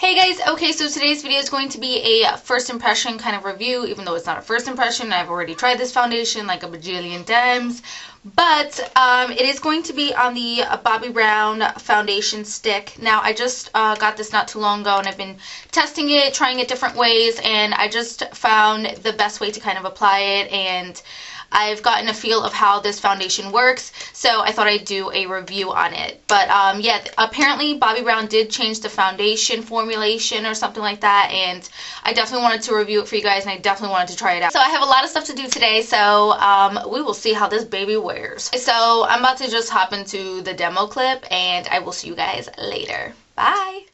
Hey guys, okay, so today's video is going to be a first impression kind of review, even though it's not a first impression. I've already tried this foundation like a bajillion times, but it is going to be on the Bobbi Brown foundation stick. Now, I just got this not too long ago, and I've been testing it, trying it different ways, and I just found the best way to kind of apply it, and I've gotten a feel of how this foundation works, so I thought I'd do a review on it. But yeah, apparently Bobbi Brown did change the foundation formulation or something like that, and I definitely wanted to review it for you guys, and I definitely wanted to try it out. So I have a lot of stuff to do today, so we will see how this baby wears. So I'm about to just hop into the demo clip, and I will see you guys later. Bye!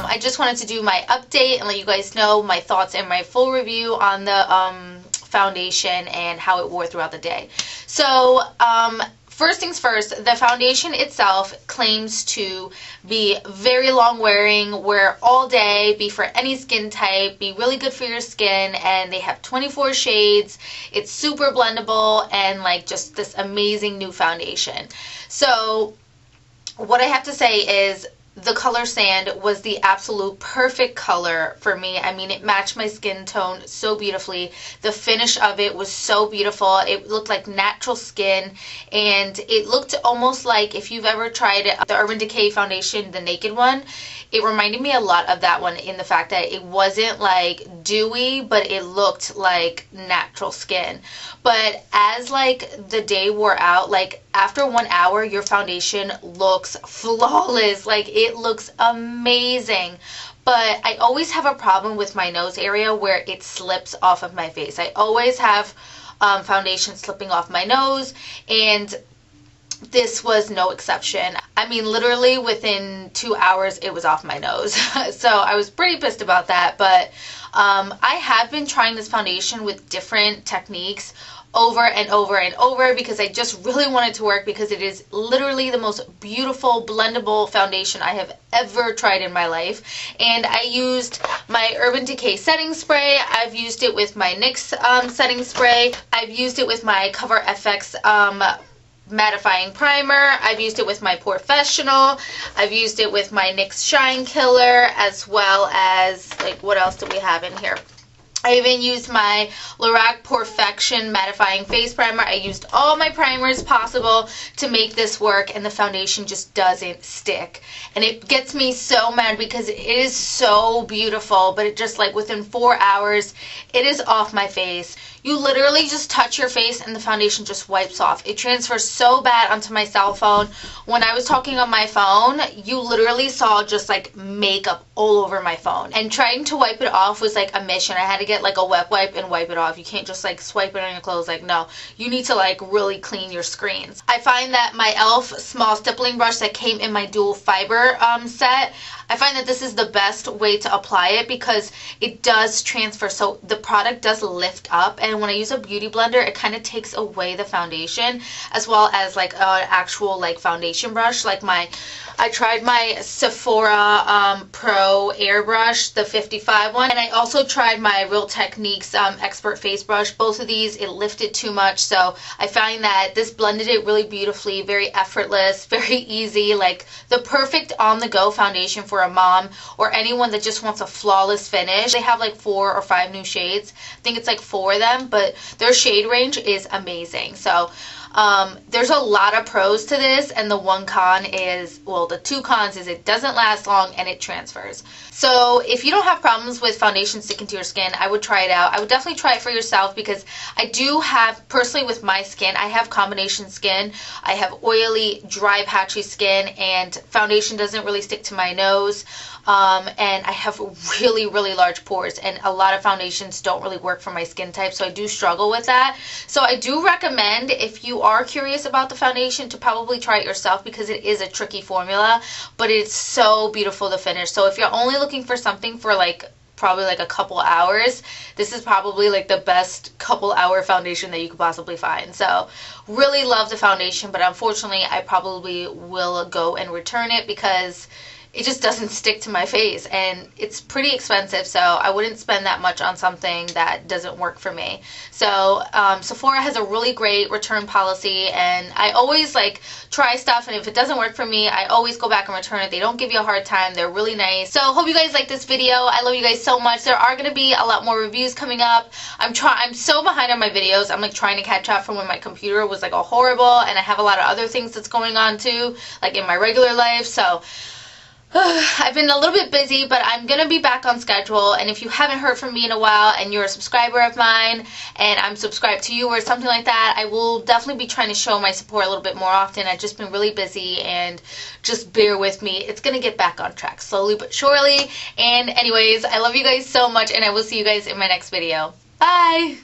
I just wanted to do my update and let you guys know my thoughts and my full review on the foundation and how it wore throughout the day. So first things first, the foundation itself claims to be very long wearing, wear all day, be for any skin type, be really good for your skin, and they have 24 shades. It's super blendable and like just this amazing new foundation. So what I have to say is the color Sand was the absolute perfect color for me. I mean, it matched my skin tone so beautifully. The finish of it was so beautiful. It looked like natural skin, and it looked almost like, if you've ever tried the Urban Decay foundation, the Naked one, it reminded me a lot of that one in the fact that it wasn't like dewy, but it looked like natural skin. But as like the day wore out, like after 1 hour, your foundation looks flawless. Like, it looks amazing. But I always have a problem with my nose area where it slips off of my face. I always have foundation slipping off my nose, and this was no exception. I mean, literally within 2 hours, it was off my nose. So I was pretty pissed about that. But I have been trying this foundation with different techniques over and over and over because I just really want it to work, because it is literally the most beautiful blendable foundation I have ever tried in my life. And I used my Urban Decay setting spray. I've used it with my NYX setting spray. I've used it with my Cover FX mattifying primer. I've used it with my Porefessional. I've used it with my NYX Shine Killer, as well as, like, what else do we have in here? I even used my Lorac Porefection mattifying face primer. I used all my primers possible to make this work, and the foundation just doesn't stick. And it gets me so mad because it is so beautiful, but it just, like, within 4 hours, it is off my face. You literally just touch your face and the foundation just wipes off. It transfers so bad onto my cell phone. When I was talking on my phone, you literally saw just like makeup all over my phone. And trying to wipe it off was like a mission. I had to get like a wet wipe and wipe it off. You can't just like swipe it on your clothes. Like, no, you need to like really clean your screens. I find that my e.l.f. small stippling brush that came in my dual fiber set, I find that this is the best way to apply it because it does transfer. So the product does lift up, and when I use a beauty blender, it kind of takes away the foundation, as well as like an actual like foundation brush. Like I tried my Sephora Pro airbrush, the 55 one, and I also tried my Real Techniques Expert Face Brush. Both of these, it lifted too much, so I find that this blended it really beautifully, very effortless, very easy, like the perfect on-the-go foundation for a mom or anyone that just wants a flawless finish. They have like 4 or 5 new shades. I think it's like 4 of them, but their shade range is amazing. So there's a lot of pros to this, and the one con is, well, the 2 cons is it doesn't last long and it transfers. So if you don't have problems with foundation sticking to your skin, I would try it out. I would definitely try it for yourself, because I do have, personally with my skin, I have combination skin. I have oily, dry, patchy skin, and foundation doesn't really stick to my nose. And I have really, really large pores, and a lot of foundations don't really work for my skin type, so I do struggle with that. So I do recommend, if you are curious about the foundation, to probably try it yourself, because it is a tricky formula, but it's so beautiful to finish. So if you're only looking for something for like probably like a couple hours, this is probably like the best couple hour foundation that you could possibly find. So really love the foundation, but unfortunately I probably will go and return it because it just doesn't stick to my face, and it's pretty expensive, so I wouldn't spend that much on something that doesn't work for me. So Sephora has a really great return policy, and I always like try stuff, and if it doesn't work for me, I always go back and return it. They don't give you a hard time. They're really nice. So hope you guys like this video. I love you guys so much. There are going to be a lot more reviews coming up. I'm so behind on my videos. I'm like trying to catch up from when my computer was like all horrible, and I have a lot of other things that's going on too, like in my regular life. So I've been a little bit busy, but I'm going to be back on schedule, and if you haven't heard from me in a while and you're a subscriber of mine and I'm subscribed to you or something like that, I will definitely be trying to show my support a little bit more often. I've just been really busy, and just bear with me. It's going to get back on track slowly but surely. And anyways, I love you guys so much, and I will see you guys in my next video. Bye!